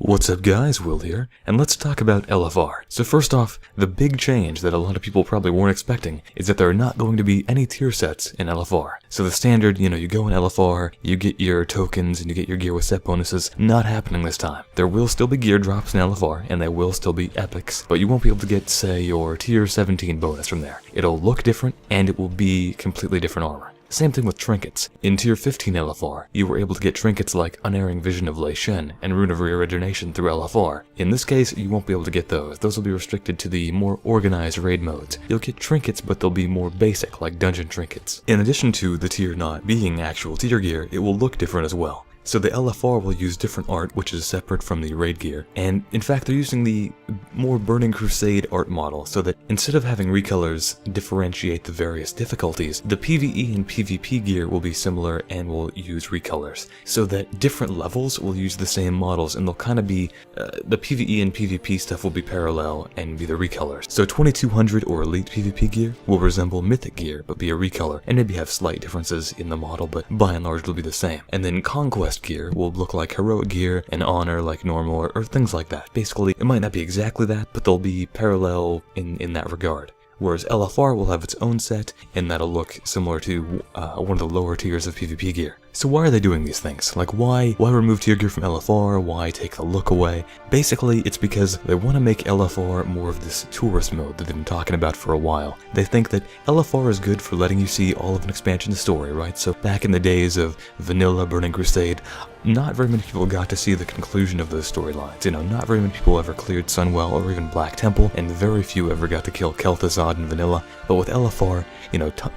What's up guys, Will here, and let's talk about LFR. So first off, the big change that a lot of people probably weren't expecting is that there are not going to be any tier sets in LFR. So the standard, you go in LFR, you get your tokens and you get your gear with set bonuses, not happening this time. There will still be gear drops in LFR, and they will still be epics, but you won't be able to get, say, your tier 17 bonus from there. It'll look different, and it will be completely different armor. Same thing with trinkets. In Tier 15 LFR, you were able to get trinkets like Unerring Vision of Lei Shen and Rune of Reorigination through LFR. In this case, you won't be able to get those. Those will be restricted to the more organized raid modes. You'll get trinkets, but they'll be more basic, like dungeon trinkets. In addition to the tier not being actual tier gear, it will look different as well. So the LFR will use different art, which is separate from the raid gear, and in fact they're using the more Burning Crusade art model, so that instead of having recolors differentiate the various difficulties, the PvE and PvP gear will be similar and will use recolors, so that different levels will use the same models, and they'll kind of be, the PvE and PvP stuff will be parallel and be the recolors. So 2200 or Elite PvP gear will resemble Mythic gear, but be a recolor, and maybe have slight differences in the model, but by and large it'll be the same. And then Conquest gear will look like Heroic gear and Honor like normal, or things like that. Basically, it might not be exactly that, but they'll be parallel in that regard. Whereas LFR will have its own set, and that'll look similar to one of the lower tiers of PvP gear. So why are they doing these things? Like why remove tier gear from LFR? Why take the look away? Basically, it's because they want to make LFR more of this tourist mode that they've been talking about for a while. They think that LFR is good for letting you see all of an expansion story, right? So back in the days of Vanilla, Burning Crusade, not very many people got to see the conclusion of those storylines. Not very many people ever cleared Sunwell or even Black Temple, and very few ever got to kill Kel'Thuzad in Vanilla. But with LFR,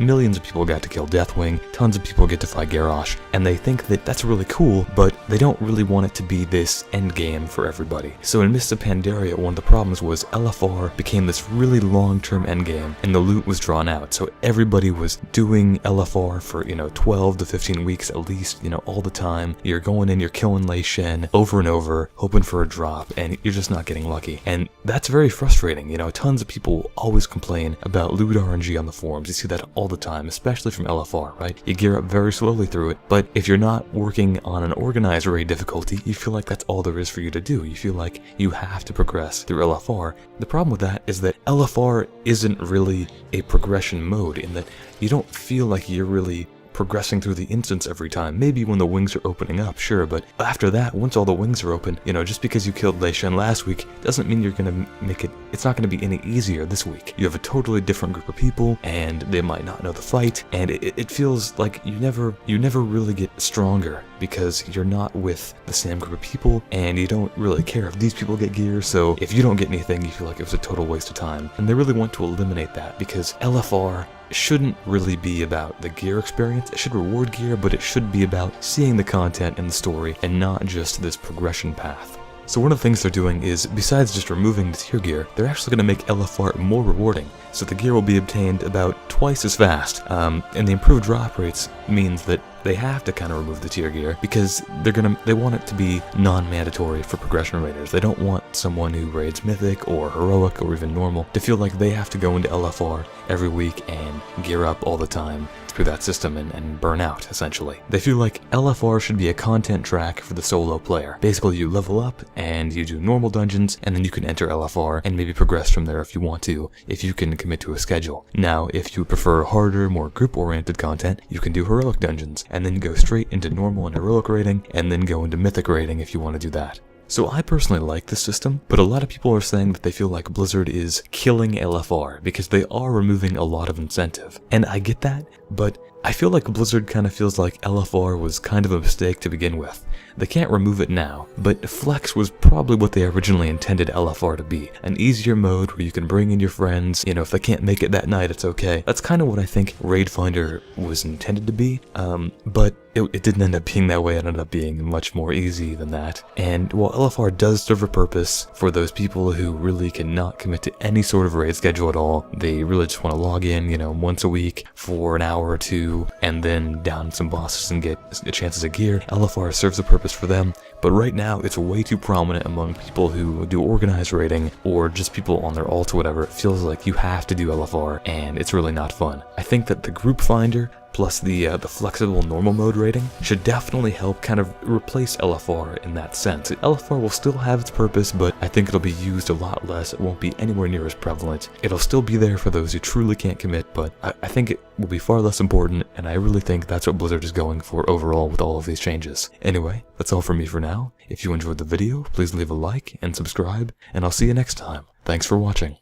millions of people got to kill Deathwing, tons of people get to fight Garrosh, and they think that that's really cool, but they don't really want it to be this endgame for everybody. So in Mists of Pandaria, one of the problems was LFR became this really long-term endgame, and the loot was drawn out. So everybody was doing LFR for, 12 to 15 weeks at least, all the time. You're going in, you're killing Lei Shen over and over, hoping for a drop, and you're just not getting lucky. And that's very frustrating. Tons of people always complain about loot RNG on the forums. You see that all the time, especially from LFR, right? You gear up very slowly through it, but if you're not working on an organized raid difficulty, you feel like that's all there is for you to do. You feel like you have to progress through LFR. The problem with that is that LFR isn't really a progression mode, in that you don't feel like you're really progressing through the instance every time. Maybe when the wings are opening up, sure, but after that, once all the wings are open, just because you killed Lei Shen last week doesn't mean you're gonna make it, it's not gonna be any easier this week. You have a totally different group of people, and they might not know the fight, and it feels like you never really get stronger, because you're not with the same group of people, and you don't really care if these people get gear, so if you don't get anything, you feel like it was a total waste of time. And they really want to eliminate that, because LFR shouldn't really be about the gear experience. It should reward gear, but it should be about seeing the content and the story, and not just this progression path. So one of the things they're doing is, besides just removing the tier gear, they're actually going to make LFR more rewarding, so the gear will be obtained about twice as fast, and the improved drop rates means that they have to kind of remove the tier gear, because they want it to be non-mandatory for progression raiders. They don't want someone who raids Mythic or Heroic or even Normal to feel like they have to go into LFR every week and gear up all the time through that system and burn out, essentially. They feel like LFR should be a content track for the solo player. Basically, you level up and you do normal dungeons, and then you can enter LFR and maybe progress from there if you want to, if you can commit to a schedule. Now, if you prefer harder, more group-oriented content, you can do Heroic dungeons, and then go straight into normal and Heroic raiding, and then go into Mythic raiding if you want to do that. So I personally like this system, but a lot of people are saying that they feel like Blizzard is killing LFR because they are removing a lot of incentive. And I get that, but I feel like Blizzard kind of feels like LFR was kind of a mistake to begin with. They can't remove it now, but Flex was probably what they originally intended LFR to be. An easier mode where you can bring in your friends, if they can't make it that night, it's okay. That's kind of what I think Raid Finder was intended to be, but it didn't end up being that way. It ended up being much more easy than that. And while LFR does serve a purpose for those people who really cannot commit to any sort of raid schedule at all, they really just want to log in, once a week for an hour or two, and then down some bosses and get chances of gear, LFR serves a purpose for them. But right now, it's way too prominent among people who do organized raiding, or just people on their alt or whatever. It feels like you have to do LFR, and it's really not fun. I think that the group finder plus the flexible normal mode rating should definitely help kind of replace LFR in that sense. LFR will still have its purpose, but I think it'll be used a lot less. It won't be anywhere near as prevalent. It'll still be there for those who truly can't commit, but I think it will be far less important, and I really think that's what Blizzard is going for overall with all of these changes. Anyway, that's all from me for now. If you enjoyed the video, please leave a like and subscribe, and I'll see you next time. Thanks for watching.